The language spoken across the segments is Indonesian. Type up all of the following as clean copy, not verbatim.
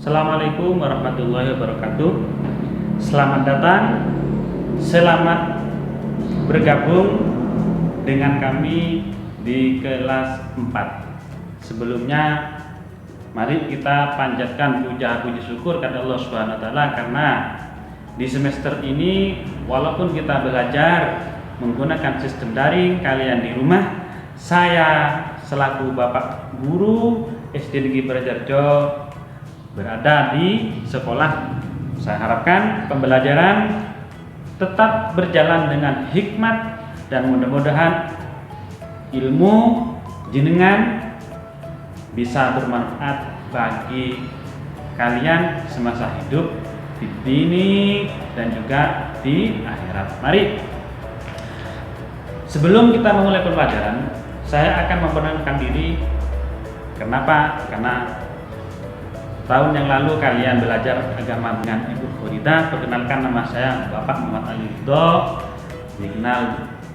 Assalamualaikum warahmatullahi wabarakatuh. Selamat datang, selamat bergabung dengan kami di kelas 4. Sebelumnya, mari kita panjatkan puji syukur kepada Allah Subhanahu wa taala karena di semester ini walaupun kita belajar menggunakan sistem daring, kalian di rumah, saya selaku Bapak Guru SD Negeri Prajarjo berada di sekolah. Saya harapkan pembelajaran tetap berjalan dengan hikmat dan mudah-mudahan ilmu jenengan bisa bermanfaat bagi kalian semasa hidup di sini dan juga di akhirat. Mari, sebelum kita memulai pembelajaran, saya akan memperkenalkan diri. Kenapa? Karena tahun yang lalu kalian belajar agama dengan Ibu Khurida. Perkenalkan, nama saya Bapak Muhammad Ali Ridho,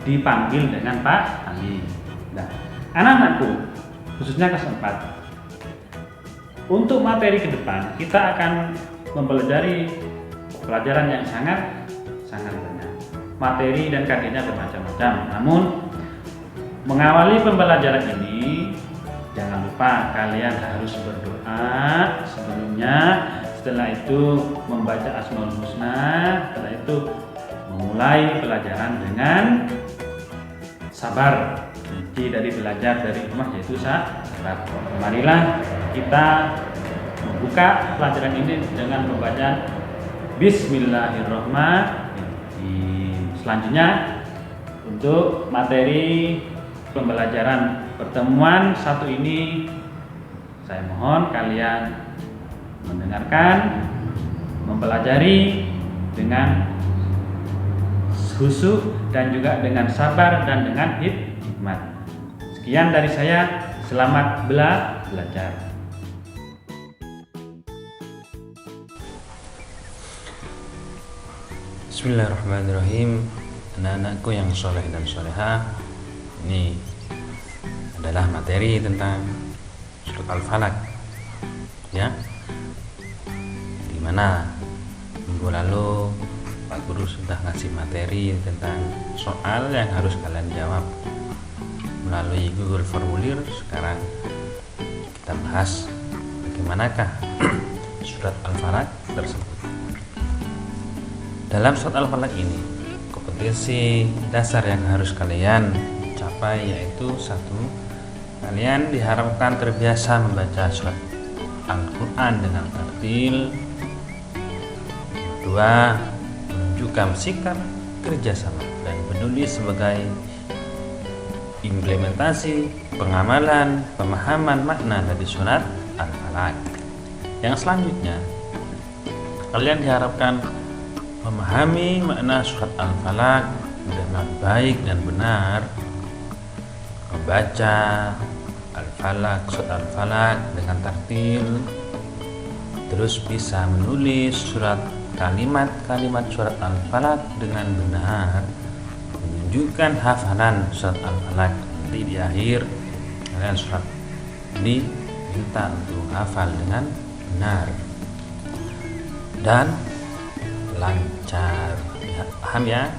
dipanggil dengan Pak Ali. Nah, anak-anakku, khususnya kelas 4, untuk materi ke depan kita akan mempelajari pelajaran yang sangat banyak. Materi dan kajiannya bermacam-macam. Namun mengawali pembelajaran ini, jangan lupa kalian harus berdoa sebelumnya. Setelah itu membaca Asmaul Husna. Setelah itu memulai pelajaran dengan sabar. Kunci dari belajar dari rumah yaitu sabar. Marilah kita membuka pelajaran ini dengan membaca Bismillahirrahmanirrahim. Selanjutnya, untuk materi pembelajaran pertemuan satu ini, saya mohon kalian mendengarkan, mempelajari dengan khusyuk dan juga dengan sabar dan dengan hikmat. Sekian dari saya, selamat belajar. Bismillahirrahmanirrahim. Anak-anakku yang soleh dan solehah, ini adalah materi tentang surat Al-Falaq, ya, dimana minggu lalu Pak Guru sudah ngasih materi tentang soal yang harus kalian jawab melalui Google Formulir. Sekarang kita bahas bagaimanakah surat Al-Falaq tersebut. Dalam surat Al-Falaq ini, kompetensi dasar yang harus kalian capai yaitu: 1. Kalian diharapkan terbiasa membaca surat Al-Quran dengan tartil. 2. Menunjukkan sikap kerjasama dan peduli sebagai implementasi pengamalan pemahaman makna dari surat Al-Falaq. Yang selanjutnya, kalian diharapkan memahami makna surat Al-Falaq dengan baik dan benar, membaca surat Al-Falaq dengan tartil, terus bisa menulis kalimat-kalimat surat Al-Falaq dengan benar, menunjukkan hafalan surat Al-Falaq. Nanti di akhir kalian surat ini minta untuk hafal dengan benar dan lancar. Paham ya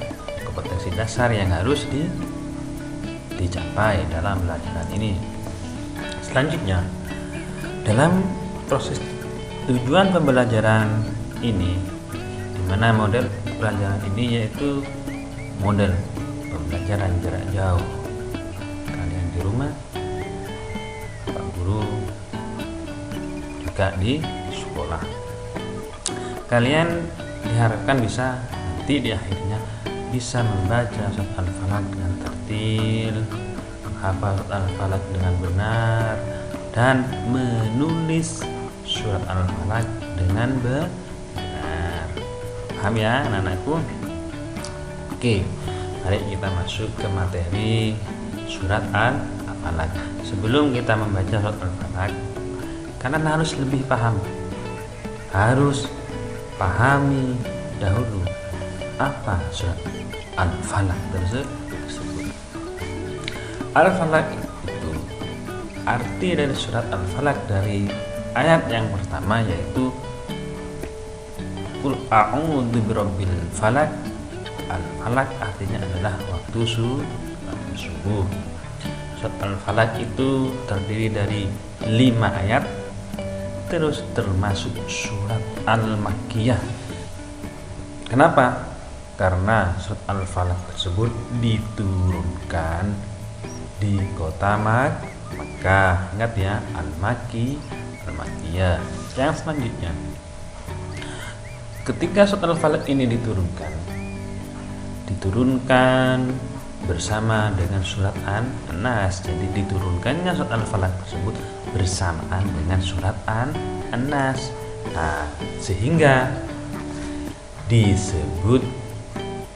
kompetensi dasar yang harus dicapai dalam pelajaran ini. Selanjutnya, dalam proses tujuan pembelajaran ini, di mana model pelajaran ini yaitu model pembelajaran jarak jauh. Kalian di rumah, Pak Guru juga di sekolah. Kalian diharapkan bisa nanti di akhirnya bisa membaca surat Al-Falaq dengan tertil, menghafal surat Al-Falaq dengan benar, dan menulis surat Al-Falaq dengan benar. Paham ya anak-anakku? Oke, mari kita masuk ke materi surat Al-Falaq. Sebelum kita membaca surat Al-Falaq, kalian harus lebih paham, harus pahami dahulu apa surat Al-Falaq tersebut. Al-Falaq itu arti dari surat Al-Falaq dari ayat yang pertama yaitu Qul a'udzu birabbil falaq. Al-falaq artinya adalah waktu subuh. Surat Al-Falaq itu terdiri dari 5 ayat, terus termasuk surat Al-Makkiyah. Kenapa? Karena surat Al-Falaq tersebut diturunkan di kota Makkah. Ingat ya, Al-Makkiyah. Yang selanjutnya, ketika surat Al-Falaq ini diturunkan bersama dengan surat An-Nas. Jadi diturunkannya surat Al-Falaq tersebut bersamaan dengan surat An-Nas. Nah, sehingga disebut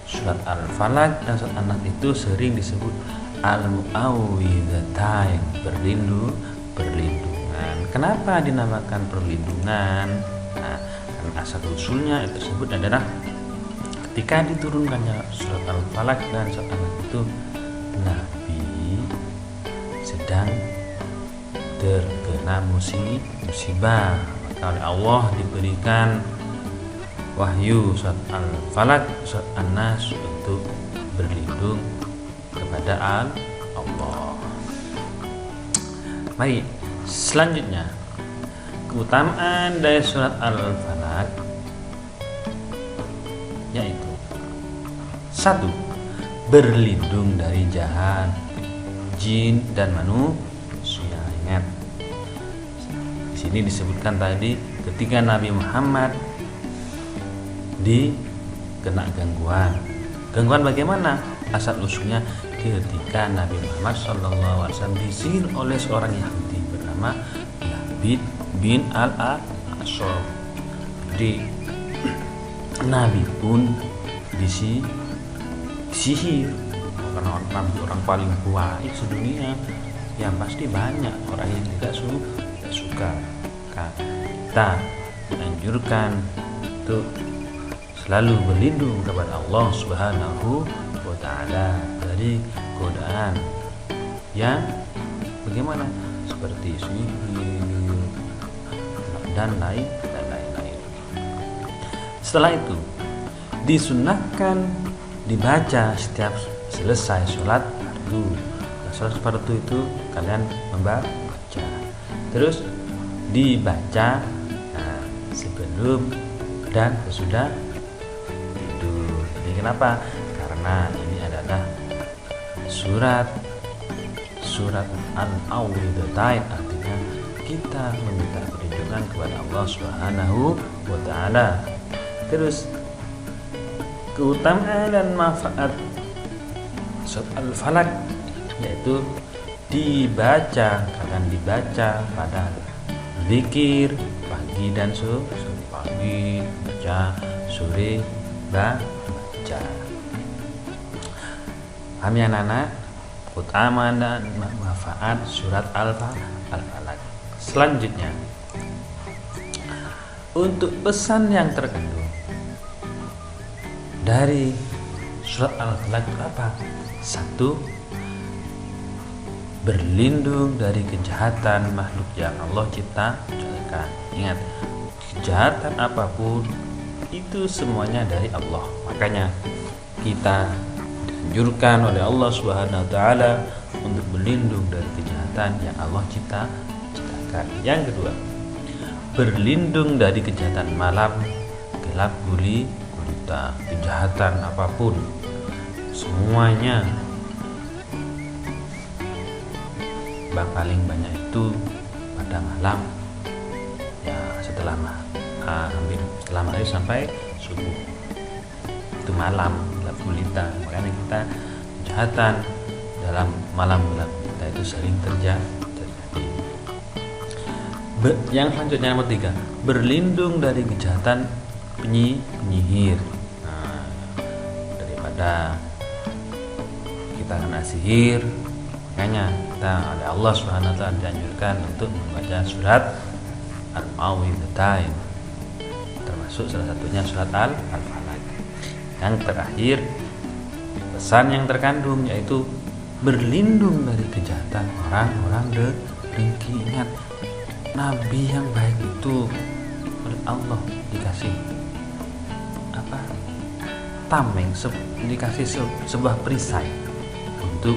surat Al-Falaq dan surat An-Nas itu sering disebut Al-Mu'awwidhatain, perlindungan. Kenapa dinamakan perlindungan? Nah, karena asal usulnya tersebut adalah ketika diturunkannya surat Al-Falaq dan surat An-Nas itu, Nabi sedang terkena musibah, maka oleh Allah diberikan wahyu surat Al-Falaq, surat An-Nas untuk berlindung kepada Allah. Mari selanjutnya, keutamaan dari surat Al-Falaq yaitu 1. Berlindung dari jahat, jin dan manusia. Ingat, di sini disebutkan tadi ketika Nabi Muhammad dikena gangguan bagaimana? Asal usulnya ketika Nabi Muhammad SAW disihir oleh seorang Yahudi bernama Labid bin Al-Asor. Jadi Nabi pun disihir karena Nabi orang paling baik sedunia, yang pasti banyak orang yang tidak suka. Kita anjurkan untuk selalu berlindung kepada Allah Subhanahu wa Ta'ala dari godaan yang bagaimana, seperti sihir dan lain-lain. Setelah itu disunnahkan dibaca setiap selesai sholat fardu. Sholat fardu itu kalian membaca, terus dibaca sebelum dan sesudah tidur. Jadi kenapa? Karena ini adalah surat Al-Mu'awwidhatain, artinya kita meminta perlindungan kepada Allah Subhanahu wa Ta'ala. Terus keutamaan dan manfaat surat Al-Falaq yaitu kalian dibaca pada zikir pagi dan sore, pagi baca, sore baca. Paham ya anak-anak? Keutamaan dan manfaat surat Al-Falaq. Selanjutnya, untuk pesan yang terkandung dari surat Al-Falaq itu apa? 1. Berlindung dari kejahatan makhluk yang Allah ciptakan. Ingat, kejahatan apapun itu semuanya dari Allah. Makanya kita dianjurkan oleh Allah Subhanahu wa Ta'ala untuk berlindung dari kejahatan yang Allah ciptakan. Yang kedua, berlindung dari kejahatan malam, gelap gulita, kejahatan apapun semuanya. Paling banyak itu pada malam ya, setelah maghrib sampai subuh itu malam gelap gulita. Makanya kita kejahatan dalam malam gelap gulita itu sering terjadi. Yang selanjutnya nomor 3, berlindung dari kejahatan penyihir. Daripada kita kena sihir, makanya kita oleh Allah Subhanahu wa Ta'ala dianjurkan untuk membaca surat Al-Mu'awwidhatain, termasuk salah satunya surat Al-Falaq. Yang terakhir, pesan yang terkandung yaitu berlindung dari kejahatan orang-orang dengki. Ingat, nabi yang baik itu oleh Allah dikasih tameng, dikasih sebuah perisai untuk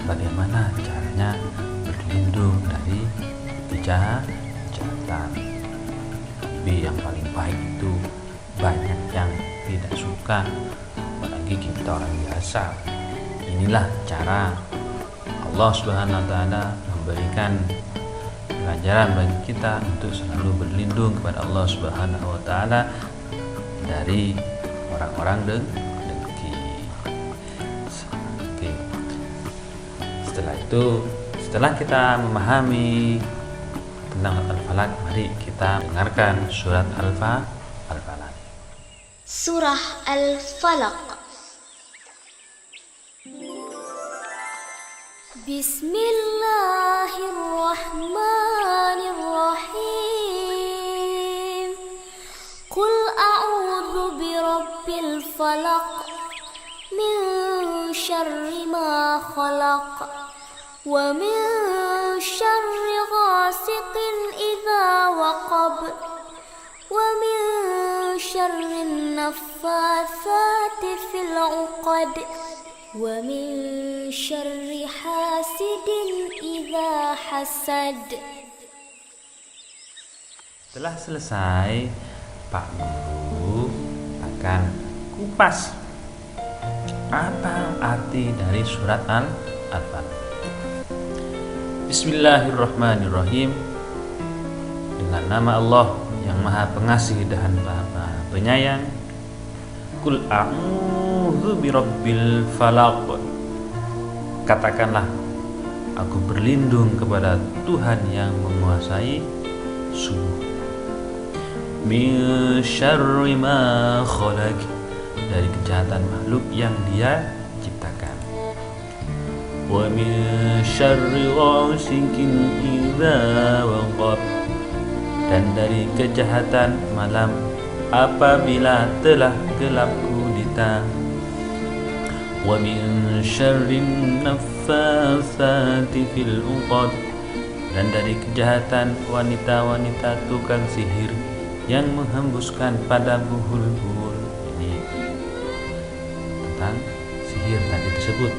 bagaimana caranya berlindung dari kejahatan. Nabi yang paling baik itu banyak yang tidak suka, apalagi kita orang biasa. Inilah cara Allah Subhanahu wa taala memberikan pelajaran bagi kita untuk selalu berlindung kepada Allah Subhanahu wa taala dari orang-orang dengki. Oke. Setelah kita memahami tentang Al-Falaq, mari kita dengarkan surat Al-Falaq. Surah Al-Falaq. Bismillahirrahmanirrahim. Qul a'udzu birabbil falaq min syarri ma khalaq wa min syarri ghasiqin idza waqab wa min syarri naffatsati fil 'uqad wa min syarri hasidin idza hasad. Setelah selesai, Pak Guru akan kupas apa arti dari surat Al-Falaq. Bismillahirrahmanirrahim. Dengan nama Allah yang Maha Pengasih dan Maha Penyayang. Qul a'udzu birabbil falaq. Katakanlah, aku berlindung kepada Tuhan yang menguasai subuh. Min syarri ma khalaq, dari kejahatan makhluk yang Dia ciptakan. Wa min syarri ghasiqin idza waqab, dan dari kejahatan malam apabila telah gelap gulita. Wa min syarri naffatsati fil 'uqad, dan dari kejahatan wanita-wanita tukang sihir yang menghembuskan pada buhul-buhul. Ini tentang sihir tadi tersebut.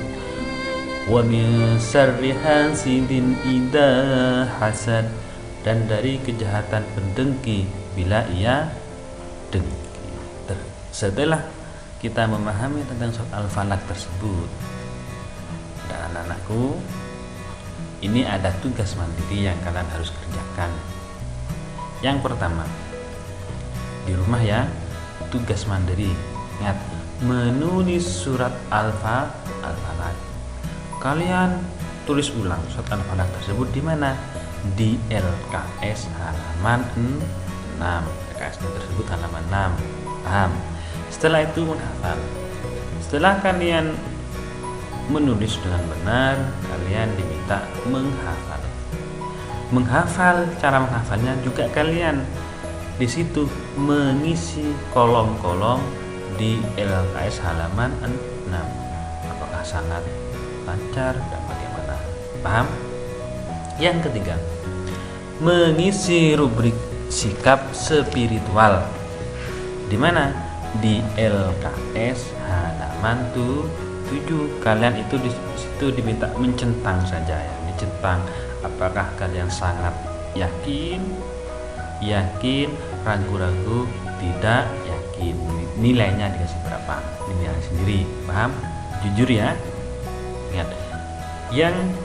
Wa min syarri hasidin idza hasad, dan dari kejahatan pendengki bila ia dengki. Setelah kita memahami tentang surat Al-Falaq tersebut, dan anak-anakku, ini ada tugas mandiri yang kalian harus kerjakan. Yang pertama, di rumah ya, tugas mandiri. Ingat, menulis surat Al-Falaq. Kalian tulis ulang surat Al-Falaq tersebut di mana? Di LKS halaman 6. LKS tersebut halaman 6. Paham? Setelah itu menghafal. Setelah kalian menulis dengan benar, kalian diminta menghafal. Menghafal, cara menghafalnya juga kalian di situ mengisi kolom-kolom di LKS halaman 6. Apakah sangat lancar dan bagaimana? Paham? Yang ketiga, mengisi rubrik sikap spiritual. Di mana? Di LKS halaman 7. Kalian itu di situ diminta mencentang saja ya, dicentang. Apakah kalian sangat yakin, ragu-ragu, tidak yakin? Nilainya dikasih berapa? Nilai sendiri. Paham? Jujur ya. Ingat. Yang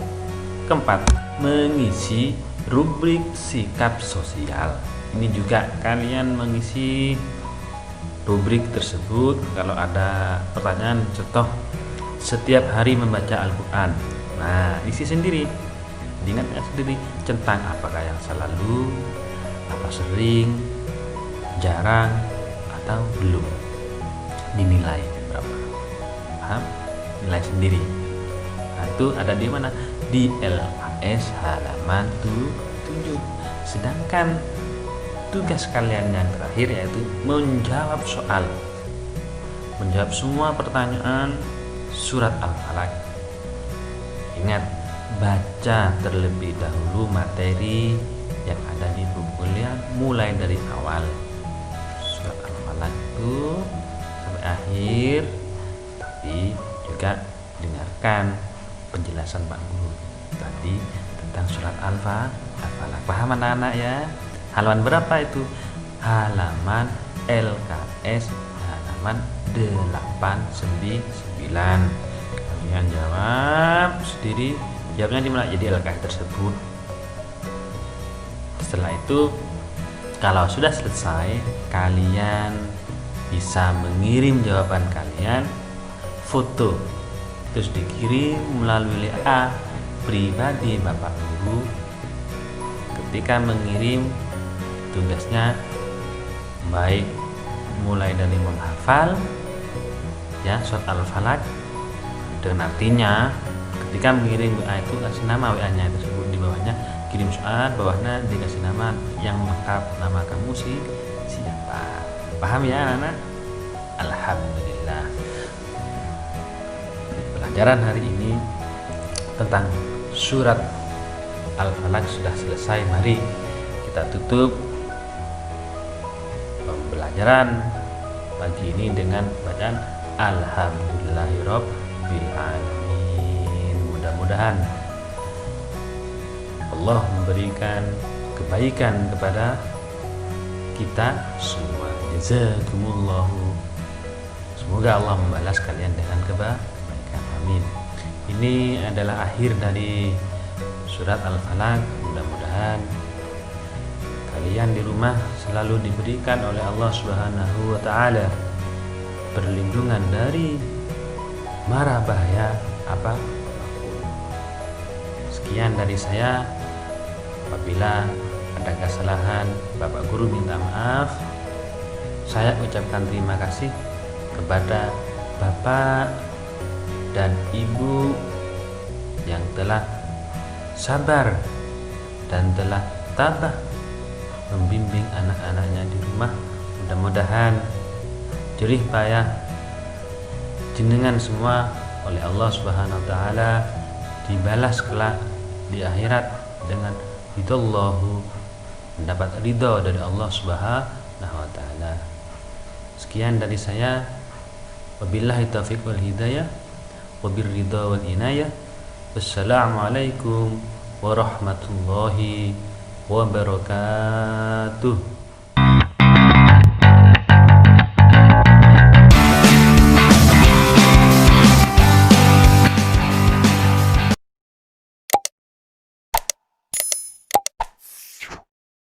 keempat, mengisi rubrik sikap sosial. Ini juga kalian mengisi rubrik tersebut. Kalau ada pertanyaan, contoh setiap hari membaca Al-Quran. Nah, isi sendiri. Diingatkan sendiri, centang apakah yang selalu, apa sering, jarang, atau belum. Dinilai berapa. Paham? Nilai sendiri. Nah, itu ada di mana? Di LKS halaman 7. Sedangkan tugas kalian yang terakhir yaitu menjawab soal, menjawab semua pertanyaan surat Al-Falaq. Ingat, baca terlebih dahulu materi yang ada di buku kuliah mulai dari awal surat Al-Falaq itu sampai akhir, tapi juga dengarkan penjelasan Pak Guru tadi tentang surat Al-Falaq. Paham anak-anak ya? Halaman berapa itu? Halaman LKS halaman 89. Kalian jawab sendiri, jawabnya di mana jadi LKS tersebut. Setelah itu kalau sudah selesai, kalian bisa mengirim jawaban kalian foto, terus dikirim melalui WA pribadi Bapak Guru. Ketika mengirim, tugasnya baik mulai dari menghafal ya surat Al-Falaq, dengan artinya ketika mengirim WA itu kasih nama WA-nya tersebut, di bawahnya kirim surat, bawahnya dikasih nama yang lengkap, nama kamu siapa. Paham ya anak-anak? Alhamdulillah. Pelajaran hari ini tentang surat Al-Falaq sudah selesai. Mari kita tutup pembelajaran pagi ini dengan bacaan Alhamdulillahirabbil alamin. Mudah-mudahan Allah memberikan kebaikan kepada kita semua. Jazakumullahu. Semoga Allah membalas kalian dengan kebaikan. Amin. Ini adalah akhir dari surat Al-Falaq. Mudah-mudahan kalian di rumah selalu diberikan oleh Allah Subhanahu wa taala perlindungan dari mara bahaya apapun. Sekian dari saya. Apabila ada kesalahan, Bapak Guru minta maaf. Saya ucapkan terima kasih kepada Bapak dan Ibu yang telah sabar dan telah tabah membimbing anak-anaknya di rumah. Mudah-mudahan jerih payah jenengan semua oleh Allah Subhanahu wa taala dibalas kelak di akhirat dengan ridallahu, mendapat ridha dari Allah Subhanahu wa taala. Sekian dari saya. Wabillahi taufiq wal hidayah, wabir ridha wal inayah. Wassalamualaikum warahmatullahi wabarakatuh.